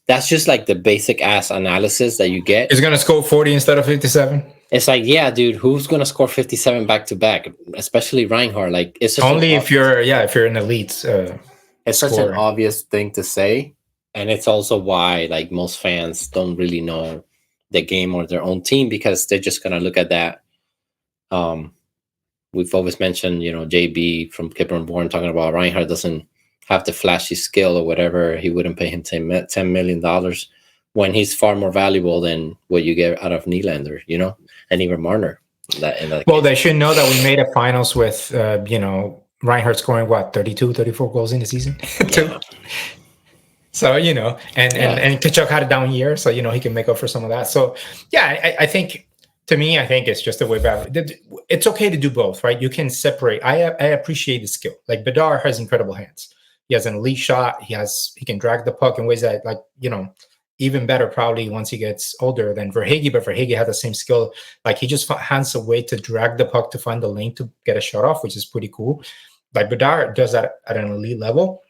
that's just like the basic ass analysis that you get. He's going to score 40 instead of 57. It's like, yeah, dude, who's going to score 57 back to back? Especially Reinhart. Like, it's only if you're an elite. It's such an obvious thing to say. And it's also why like most fans don't really know the game or their own team, because they're just going to look at that. We've always mentioned, JB from Kipper and Bourne talking about Reinhart doesn't have the flashy skill or whatever. He wouldn't pay him $10 million when he's far more valuable than what you get out of Nylander, and even Marner. Well, they should know that we made a finals with, Reinhart scoring 32, 34 goals in the season. Yeah. So, and Kachuk had a down year, so, he can make up for some of that. So, yeah, I think, to me, I think it's just a way back. It's okay to do both, right? You can separate. I appreciate the skill. Like, Bedard has incredible hands. He has an elite shot. He can drag the puck in ways that, like, even better probably once he gets older than Verhaeghe. But Verhaeghe has the same skill. Like, he just finds a way to drag the puck to find the lane to get a shot off, which is pretty cool. Like, Bedard does that at an elite level.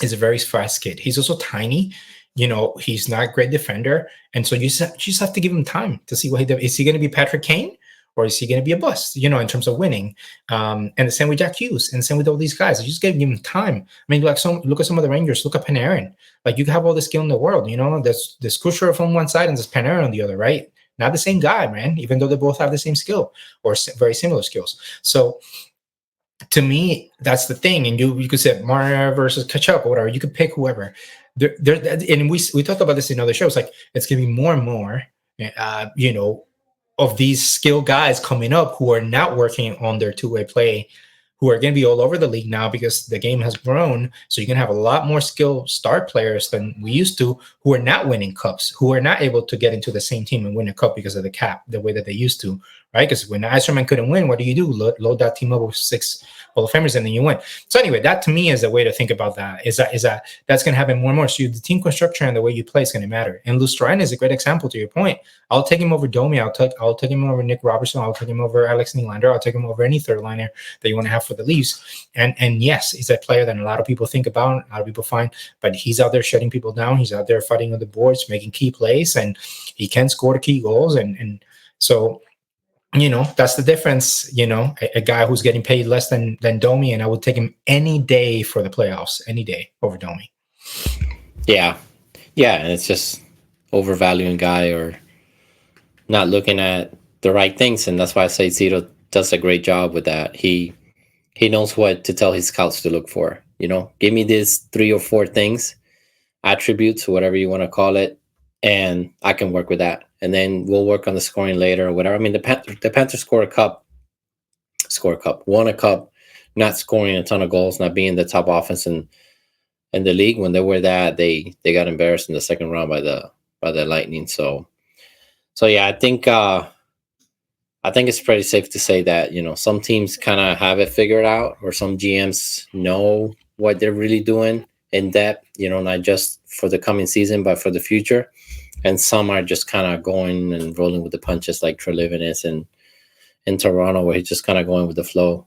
He's a very fast kid. He's also tiny. He's not a great defender. And so you just have to give him time to see what he does. Is he going to be Patrick Kane or is he going to be a bust, in terms of winning? And the same with Jack Hughes and the same with all these guys. You just got to give him time. I mean, look at some of the Rangers. Look at Panarin. Like, you have all the skill in the world, There's Kucherov on one side and there's Panarin on the other, right? Not the same guy, man, even though they both have the same skill or very similar skills. So, to me, that's the thing. And you could say Marner versus Kachuk or whatever. You could pick whoever. And we talked about this in other shows. Like, it's going to be more and more, of these skilled guys coming up who are not working on their two-way play, who are going to be all over the league now because the game has grown. So you're going to have a lot more skilled star players than we used to, who are not winning cups, who are not able to get into the same team and win a cup because of the cap, the way that they used to, right? Because when Iserman couldn't win, what do? Load that team up with 6 Hall of Famers and then you win. So anyway, that to me is a way to think about that. Is that that's going to happen more and more. So the team construction and the way you play is going to matter. And Lustrine is a great example to your point. I'll take him over Domi. I'll take him over Nick Robertson. I'll take him over Alex Nylander. I'll take him over any third liner that you want to have for the Leafs. And yes, he's a player that a lot of people think about, a lot of people find, but he's out there shutting people down. He's out there fighting on the boards, making key plays, and he can score the key goals. And so, that's the difference. A guy who's getting paid less than Domi, and I would take him any day for the playoffs, any day over Domi. Yeah, and it's just overvaluing guy or not looking at the right things, and that's why I say Zito does a great job with that. He knows what to tell his scouts to look for. Give me these 3 or 4 things, attributes, whatever you want to call it, and I can work with that. And then we'll work on the scoring later or whatever. I mean, the Panthers won a cup, not scoring a ton of goals, not being the top offense in the league. When they were that, they got embarrassed in the second round by the Lightning. So yeah, I think it's pretty safe to say that some teams kind of have it figured out, or some GMs know what they're really doing in depth. Not just for the coming season, but for the future. and some are just kind of going and rolling with the punches, like Treliving is in Toronto, where he's just kind of going with the flow.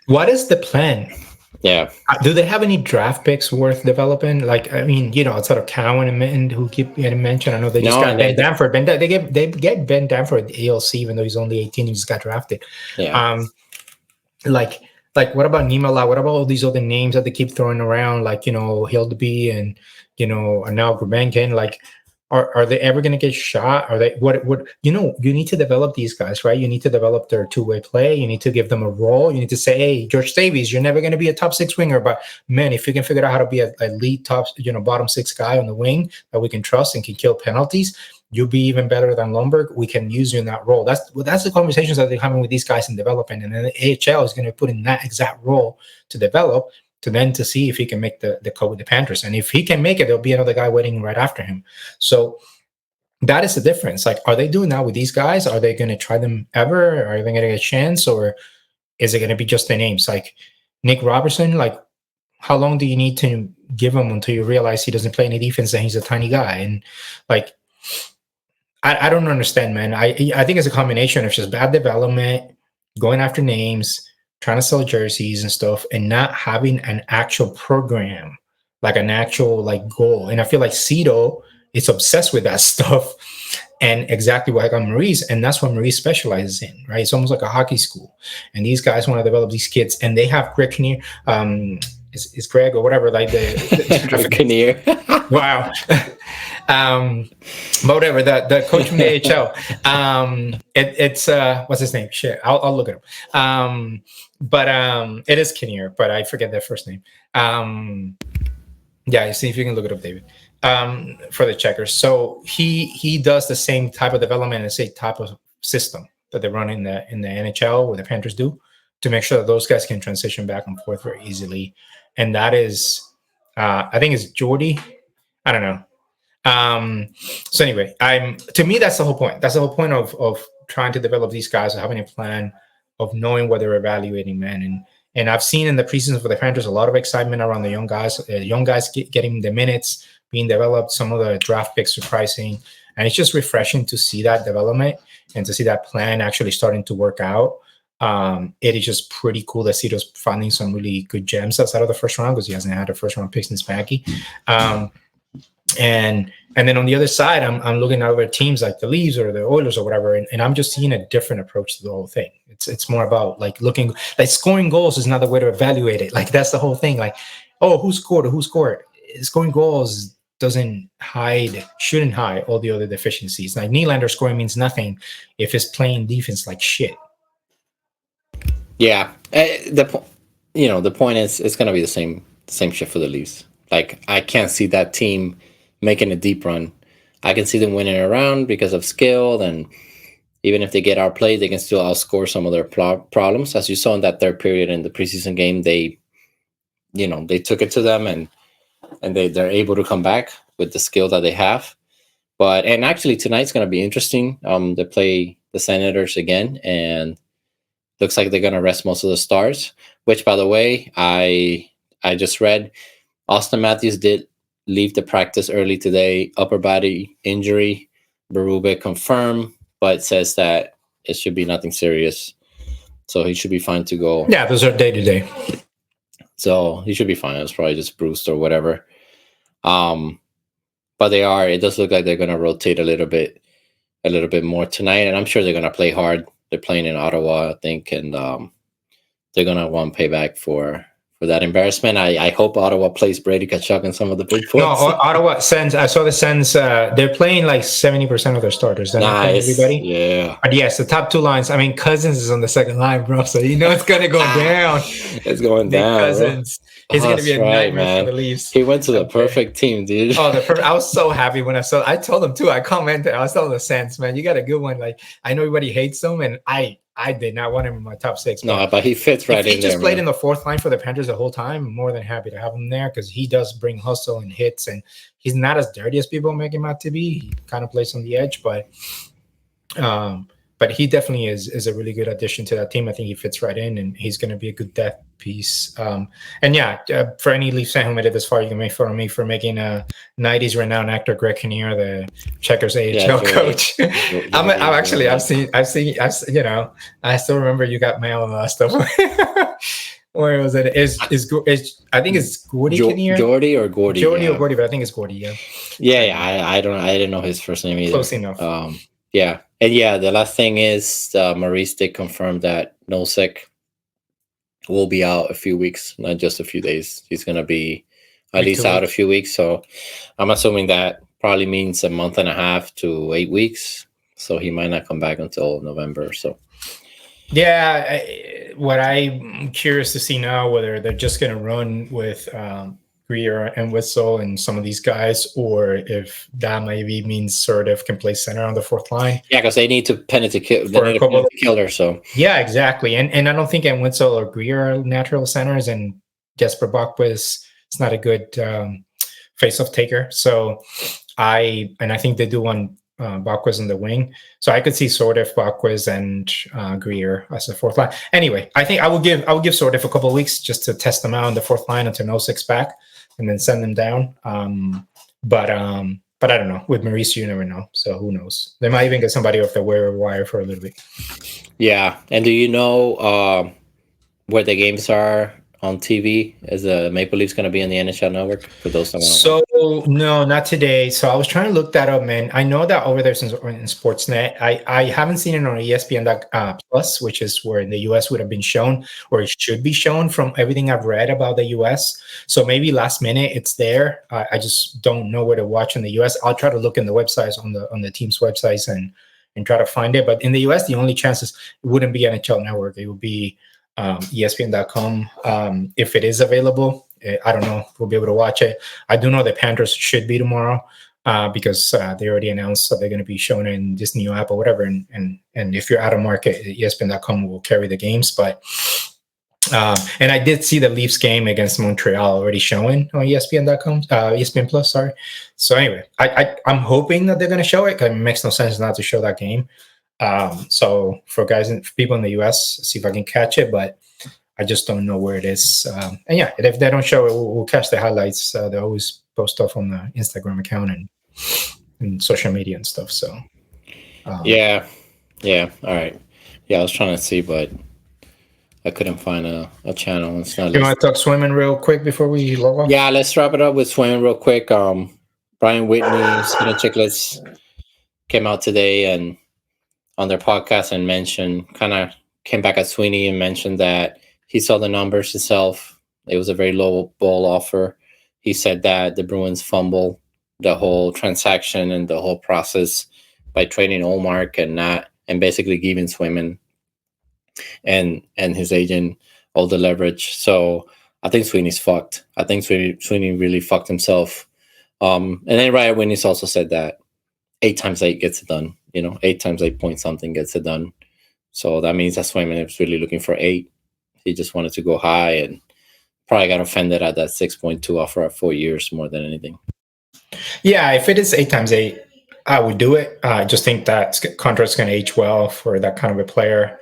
What is the plan? Yeah. Do they have any draft picks worth developing? Like, I mean, outside of Cowan and Mitten, who keep getting mentioned. I know they just got Ben Danford. They get Ben Danford at ALC, even though he's only 18. He just got drafted. Yeah. Like what about Nimala? What about all these other names that they keep throwing around? Like, Hildeby and now Gurbankin. Like, are they ever going to get shot? Are they what you need to develop these guys, right? You need to develop their two-way play. You need to give them a role. You need to say, hey, George Davies, you're never going to be a top 6 winger, but man, if you can figure out how to be a lead top, bottom 6 guy on the wing that we can trust and can kill penalties, you'll be even better than Lundberg. We can use you in that role. That's the conversations that they're having with these guys in development, and then the AHL is going to put in that exact role to develop, to see if he can make the cut with the Panthers. And if he can make it, there'll be another guy waiting right after him. So that is the difference. Like, are they doing that with these guys? Are they going to try them ever? Are they going to get a chance? Or is it going to be just the names? Like Nick Robertson, like, how long do you need to give him until you realize he doesn't play any defense and he's a tiny guy? And like, I don't understand, man. I think it's a combination of just bad development, going after names, trying to sell jerseys and stuff, and not having an actual program, like an actual like goal. And I feel like Zito is obsessed with that stuff, and exactly what I got Maurice, and that's what Maurice specializes in, right? It's almost like a hockey school, and these guys want to develop these kids, and they have Greg Kinnear, is Greg or whatever, like Greg Kinnear. Wow. But whatever, the coach from the AHL, it's what's his name? Shit, I'll look it up. But it is Kinnear, but I forget their first name. Yeah, see if you can look it up, David. For the Checkers, so he does the same type of development and same type of system that they run in the NHL, where the Panthers do, to make sure that those guys can transition back and forth very easily. And that is, I think it's Jordy. I don't know. So anyway, to me, that's the whole point. That's the whole point of trying to develop these guys, of having a plan, of knowing what they're evaluating, man. And I've seen in the preseason for the Panthers a lot of excitement around the young guys. Getting the minutes, being developed. Some of the draft picks surprising, and it's just refreshing to see that development and to see that plan actually starting to work out. It is just pretty cool that Zito's finding some really good gems outside of the first round, because he hasn't had a first round pick since Mackey. And then on the other side, I'm looking at other teams like the Leafs or the Oilers or whatever, and I'm just seeing a different approach to the whole thing. It's more about like looking, like scoring goals is not the way to evaluate it. Like that's the whole thing. Like, oh, who scored or who scored? Scoring goals shouldn't hide all the other deficiencies. Like Nylander scoring means nothing if it's playing defense like shit. Yeah, the point is it's gonna be the same shit for the Leafs. Like I can't see that team making a deep run. I can see them winning a round because of skill, and even if they get outplayed, they can still outscore some of their problems. As you saw in that third period in the preseason game, they took it to them, and they're able to come back with the skill that they have. And actually tonight's going to be interesting. They play the Senators again, and looks like they're going to rest most of the stars. Which, by the way, I just read Austin Matthews did leave the practice early today, upper body injury. Berube confirmed, but says that it should be nothing serious, so he should be fine to go. Yeah, those are day to day. So he should be fine. It's probably just bruised or whatever. But it does look like they're going to rotate a little bit more tonight, and I'm sure they're going to play hard. They're playing in Ottawa, I think, and they're going to want payback for that embarrassment. I hope Ottawa plays Brady Tkachuk in some of the big points. No, Ottawa Sens. I saw the Sens. They're playing like 70% of their starters. They're not playing everybody. Yeah. But yes, the top two lines. I mean, Cousins is on the second line, bro. So it's gonna go down. It's going down. Cousins. It's gonna be a nightmare for the Leafs. He went to the perfect team, dude. Oh, I was so happy when I saw. I told them too. I commented. I was telling the Sens, man, you got a good one. Like I know everybody hates them, and I did not want him in my top 6. No, but he fits right in there. He just played in the fourth line for the Panthers the whole time. I'm more than happy to have him there, because he does bring hustle and hits, and he's not as dirty as people make him out to be. He kind of plays on the edge, but But he definitely is a really good addition to that team. I think he fits right in, and he's going to be a good depth piece. And yeah, for any Leafs fan who made it this far, you can make fun of me for making a '90s renowned actor Greg Kinnear the Checkers AHL coach. You know, I still remember you got mail and all that stuff. Where was it? I think it's Gordy Kinnear. Jordy or Gordy? Jordy or Gordy, but I think it's Gordy. Yeah. I didn't know his first name either. Close enough. Yeah, and yeah, the last thing is Maurice did confirm that Nosek will be out a few weeks, not just a few days. He's going to be at least out a few weeks. So I'm assuming that probably means a month and a half to 8 weeks. So he might not come back until November. So yeah, what I'm curious to see now, whether they're just going to run with Greer and Whistle and some of these guys, or if that maybe means sort of can play center on the fourth line. Yeah, because they need to penalty killer. So yeah, exactly. And I don't think Whistle or Greer are natural centers, and Jesper Bockquist is not a good face-off taker. So I think they do want Bockquist in the wing. So I could see Sordiff, Bockquist, and Greer as the fourth line. Anyway, I think I will give Sordiff a couple of weeks just to test them out on the fourth line until Nosek's back, and then send them down. But I don't know. With Maurice, you never know. So who knows? They might even get somebody off the waiver wire for a little bit. Yeah. And do you know where the games are on TV? Is the Maple Leafs going to be on the NHL Network for those that want to no, not today. So I was trying to look that up, man. I know that over there in Sportsnet. I haven't seen it on ESPN Plus, which is where in the US would have been shown, or it should be shown from everything I've read about the US. So maybe last minute it's there. I just don't know where to watch in the US. I'll try to look in the websites on the team's websites and try to find it. But in the US, the only chances it wouldn't be NHL Network. It would be ESPN.com. If it is available, I don't know if we'll be able to watch it. I do know the Panthers should be tomorrow because they already announced that they're going to be shown in this new app or whatever. And if you're out of market, ESPN.com will carry the games. But and I did see the Leafs game against Montreal already showing on ESPN.com, ESPN Plus. Sorry. So anyway, I'm hoping that they're going to show it because it makes no sense not to show that game. So for people in the US, see if I can catch it, but I just don't know where it is. And yeah, if they don't show it, we'll catch the highlights. They always post stuff on the Instagram account and social media and stuff. So yeah. All right. Yeah, I was trying to see, but I couldn't find a channel. It's not. You want to talk swimming real quick before we log off? Yeah, let's wrap it up with swimming real quick. Brian Whitney, Spinach Chicklets, came out today and on their podcast and kind of came back at Sweeney and mentioned that he saw the numbers himself. It was a very low ball offer. He said that the Bruins fumbled the whole transaction and the whole process by trading Olmark and basically giving Swayman and his agent all the leverage. So I think Sweeney's fucked. I think Sweeney really fucked himself. And then Ryan Winnie's also said that 8 times 8 gets it done. 8 times 8 point something gets it done. So that means that Swayman was really looking for 8. He just wanted to go high and probably got offended at that 6.2 offer at 4 years more than anything. Yeah, if it is 8 times 8, I would do it. I just think that contract's going to age well for that kind of a player.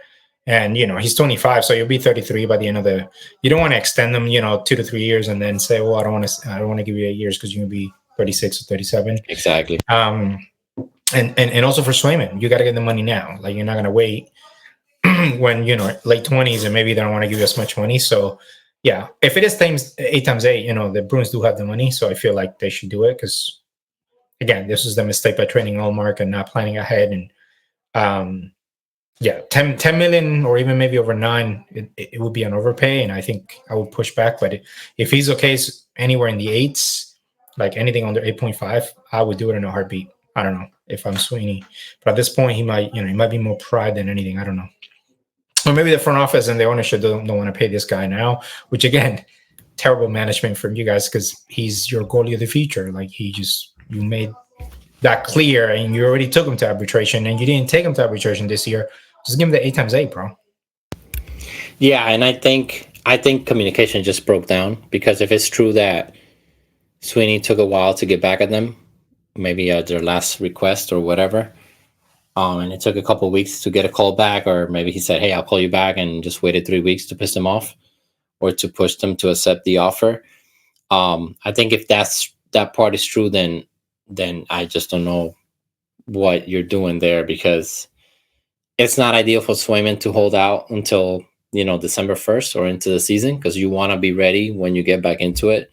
And, he's 25, so you'll be 33 by the end of you don't want to extend them, 2 to 3 years and then say, well, I don't want to give you 8 years because you're going to be 36 or 37. Exactly. And also for Swayman, you got to get the money now. Like, you're not going to wait when, late 20s and maybe they don't want to give you as much money. So, yeah, if it is 8 times 8, the Bruins do have the money. So I feel like they should do it because, again, this is the mistake by trading Allmark and not planning ahead. And, 10 million or even maybe over 9, it would be an overpay. And I think I would push back. But if he's okay anywhere in the 8s, like anything under 8.5, I would do it in a heartbeat. I don't know if I'm Sweeney. But at this point, he might be more pride than anything. I don't know. Or maybe the front office and the ownership don't want to pay this guy now, which, again, terrible management from you guys because he's your goalie of the future. Like, you made that clear and you already took him to arbitration and you didn't take him to arbitration this year. Just give him the 8 times 8, bro. Yeah, and I think communication just broke down because if it's true that Sweeney took a while to get back at them, maybe their last request or whatever, And it took a couple of weeks to get a call back, or maybe he said, "Hey, I'll call you back," and just waited 3 weeks to piss them off or to push them to accept the offer. I think if that part is true, then I just don't know what you're doing there, because it's not ideal for Swayman to hold out until December 1st or into the season, because you want to be ready when you get back into it.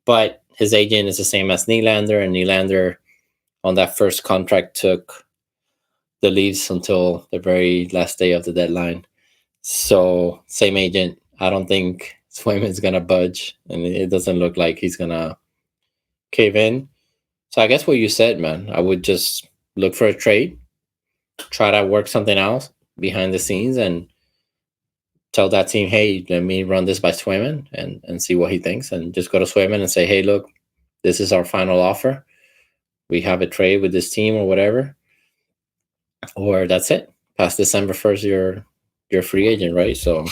But his agent is the same as Nylander, and Nylander on that first contract took the Leafs until the very last day of the deadline. So same agent. I don't think Swayman's gonna budge, and it doesn't look like he's gonna cave in. So I guess what you said, man, I would just look for a trade, try to work something else behind the scenes, and tell that team, hey, let me run this by Swayman and see what he thinks, and just go to Swayman and say, hey, look, this is our final offer. We have a trade with this team or whatever, or that's it. Past December 1st, you're a free agent, right? So,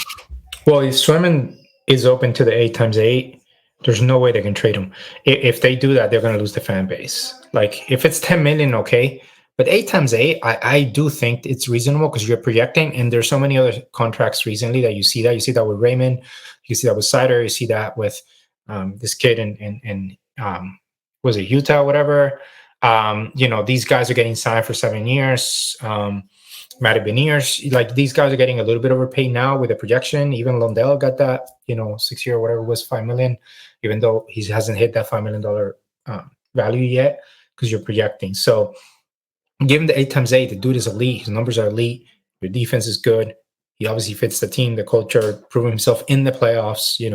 well, if Swayman is open to the 8x8, there's no way they can trade him. If they do that, they're going to lose the fan base. Like if it's 10 million, okay, but 8x8, I do think it's reasonable because you're projecting, and there's so many other contracts recently that you see that. You see that with Raymond, you see that with Sider, you see that with this kid in was it Utah or whatever. These guys are getting signed for 7 years. Matty Beniers, like these guys are getting a little bit overpaid now with the projection. Even Lundell got that, 6 year, whatever it was, 5 million, even though he hasn't hit that $5 million value yet because you're projecting. So give him the 8x8. The dude is elite. His numbers are elite. Your defense is good. He obviously fits the team, the culture, proving himself in the playoffs. He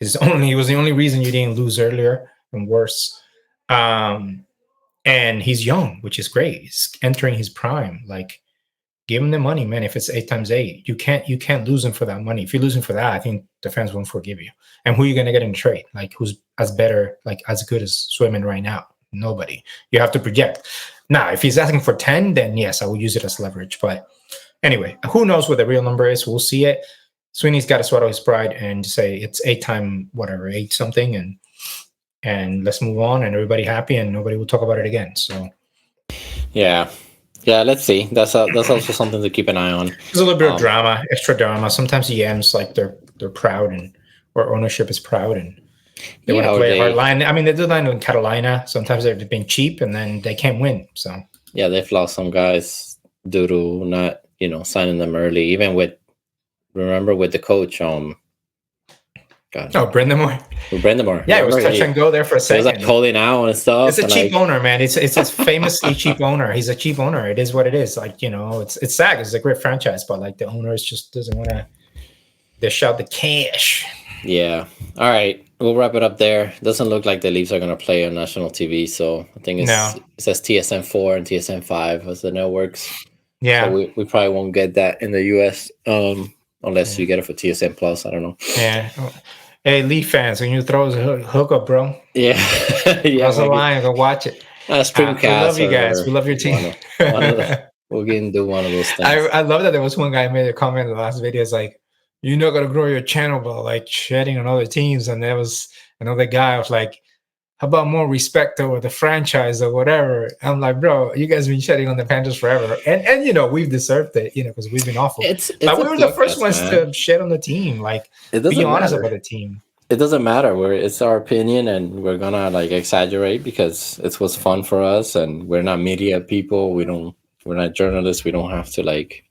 was the only reason you didn't lose earlier and worse. And he's young, which is great. He's entering his prime. Like, give him the money, man. If it's 8x8, you can't lose him for that money. If you lose him for that, I think the fans won't forgive you. And who are you gonna get in trade? Like, who's as good as Swayman right now? Nobody. You have to project. Now, if he's asking for 10, then yes, I will use it as leverage. But anyway, who knows what the real number is? We'll see it. Sweeney's got to swallow his pride and say it's 8 something, and let's move on, and everybody happy, and nobody will talk about it again. So yeah, let's see. That's also something to keep an eye on. There's a little bit of drama, extra drama. Sometimes EMs like they're proud, or ownership is proud, and they want to play a hard line. I mean, they do that in Carolina. Sometimes they're being cheap, and then they can't win. So yeah, they've lost some guys due to not signing them early. Even with the coach, Brendan Moore. Yeah, it was touch and go there for a second. It was like holding out and stuff. It's a cheap owner, man. It's a famously cheap owner. He's a cheap owner. It is what it is. Like, it's sad. It's a great franchise, but like the owner just doesn't want to dish out the cash. Yeah. All right. We'll wrap it up there. Doesn't look like the Leafs are going to play on national TV, so I think it says TSN 4 and TSN 5 as the networks. Yeah. So we probably won't get that in the US unless you get it for TSN Plus. I don't know. Yeah. Hey, Leaf fans, when you throw a hook up, bro. Yeah. That's a line. Go watch it. Streamcast. We love you guys. We love your team. We'll get and do one of those things. I love that there was one guy who made a comment in the last video. It's like, you're not gonna grow your channel by like shedding on other teams. And there was another guy was like, how about more respect over the franchise or whatever? I'm like, bro, you guys have been shedding on the Panthers forever, and we've deserved it, because we've been awful. It's we were the first ones to shed on the team. Like, be honest about the team. It doesn't matter. It's our opinion, and we're gonna like exaggerate because it was fun for us, and we're not media people. We're not journalists. We don't have to like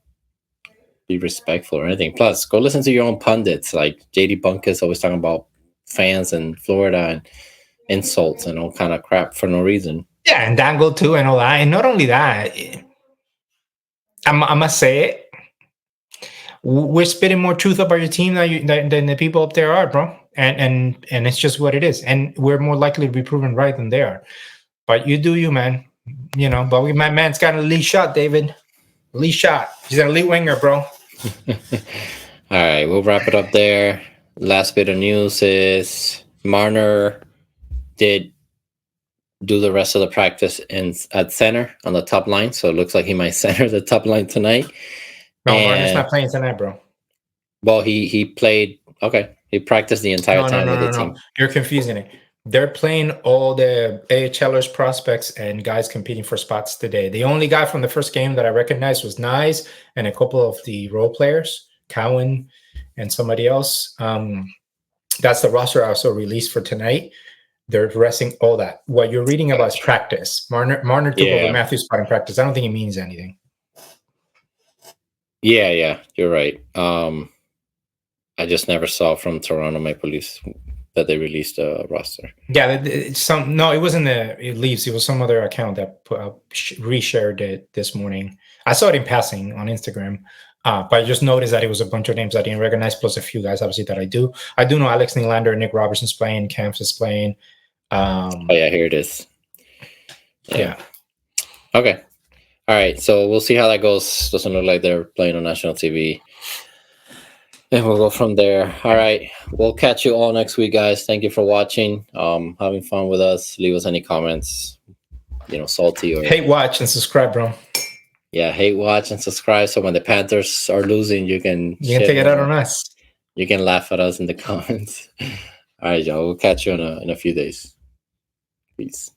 be respectful or anything. Plus, go listen to your own pundits. Like JD Bunkus always talking about fans in Florida and insults and all kind of crap for no reason. Yeah, and Dangle too, and all that. And not only that, I must say it, we're spitting more truth about your team than the people up there are, bro. And it's just what it is. And we're more likely to be proven right than they are. But you do you, man. But my man's got an elite shot, David. Elite shot. He's an elite winger, bro. All right, we'll wrap it up there. Last bit of news is Marner did do the rest of the practice at center on the top line, so it looks like he might center the top line tonight. No, Marner's not playing tonight, bro. Well, he played. Okay, he practiced the entire time with the team. You're confusing it. They're playing all the AHLers prospects and guys competing for spots today. The only guy from the first game that I recognized was Nyes and a couple of the role players, Cowan and somebody else. That's the roster I also released for tonight. They're resting all that. What you're reading about is practice. Marner took over Matthew's spot in practice. I don't think it means anything. Yeah, you're right. I just never saw from Toronto Maple Leafs that they released a roster. Yeah, it wasn't the Leafs. It was some other account that reshared it this morning. I saw it in passing on Instagram, but I just noticed that it was a bunch of names I didn't recognize, plus a few guys obviously that I do. I do know Alex Nylander, Nick Robertson's playing, Camps is playing. Here it is. Yeah. Okay. All right. So we'll see how that goes. Doesn't look like they're playing on national TV. And we'll go from there. All right. We'll catch you all next week, guys. Thank you for watching. Having fun with us. Leave us any comments. Salty or hate, watch, and subscribe, bro. Yeah, hate, watch, and subscribe. So when the Panthers are losing, you can take it out on us. You can laugh at us in the comments. All right, y'all. We'll catch you in a few days. Peace.